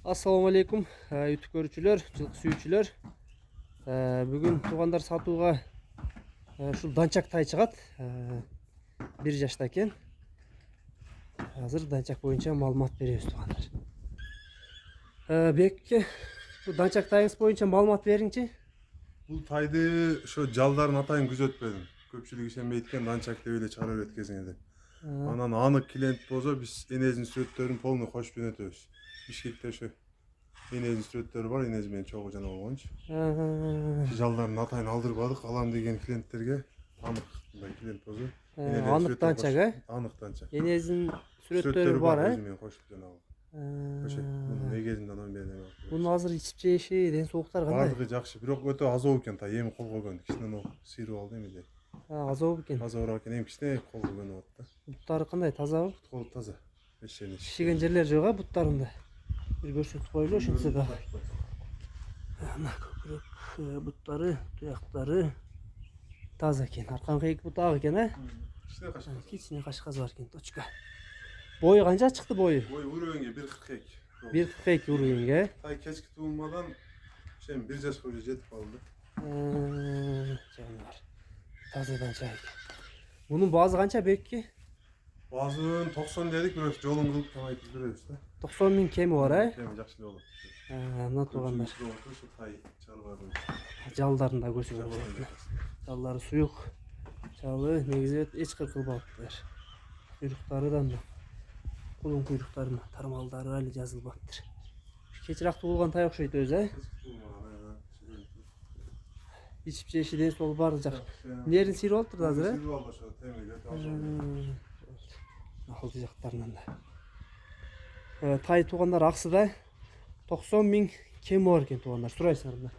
Assalamu alaikum YouTube көрүүчүлөр, жылкы сүйүүчүлөр. Бүгүн туугандар сатууга ушул данчак тай чыгат. 1 жашта экен. Азыр данчак боюнча маалымат беребиз туугандар. Бекке бул данчак тайыңыз боюнча маалымат бериңчи. Бул тайды ошо жалдарын атайын күзөтпөдүм. Көпчүлүк ишенбейт экен, данчак деп эле чыгара берет кезиңде. Анан анык клиент болсо биз энесинин сүрөттөрүн полный кошуп жөнөтөбүз. Бишкекте ошо энесинин сүрөттөрү бар, энеси менен чогуу жана болгончу. Жалдарын атайын алдырбадык, алам деген клиенттерге анык мындай клиент болсо. Анык данчак, Анык данчак. Энесинин сүрөттөрү бар, өзү менен кошуп жанагы. Ошо мунун эгезинин анан берем. Мунун азыр ичип жеши, ден соолуктар кандай? Бардыгы жакшы, бирок өтө азоо экен та, эми кол койгон. Кичине сыйрып алды эми. Азоо экен. Азоораак экен, эми кичине кол койгон болот да. Буттары кандай, тазабы? Кол таза. Эшени. Шишиген жерлер жок, буттарында. Bir көрсөтүп коелу ошентсе да. Ана көкүрөк буттары, туяктары таза экен. Аркаңкы эки бут ак экен, Кичине кашказ. Кичине кашказ бар экен, точка. Бою канча чыкты бою? Бой уровенге 1.42. 1.42 уровенге. Тай кечки туулмадан ошем 1 жашка уже жетип калды. Жанар. Тазадан чай. Bunun bazı kança bekki? Базын 90 дедик, бирок жолун кылып там айтып беребиз да. 90 bin kemi var ha? Кеми жакшы болот. Мына тугандар. Ошо тай чарбадым. Жалдарын да көрсөңөр болот. Жалдары суюк. Жалы негизи эч кыркылбаптыр. Куйруктарыдан кулун куйруктарына тармалдары али жазылбаптыр. Кечирак туулган тай окшойт өзү, ичип жеши ден сол бар жак. Нерин сыйрып алыптыр азыр, Сыйрып алды ошо темирге. Акылды жактарынан да. Тай туугандар аксыда 90 bin kemi бар экен туугандар. Сурайсыңар мына.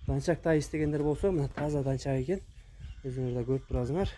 Данчак тай истегендер болсо, мына таза данчак экен. Өзүңөр да көрүп турасыңар.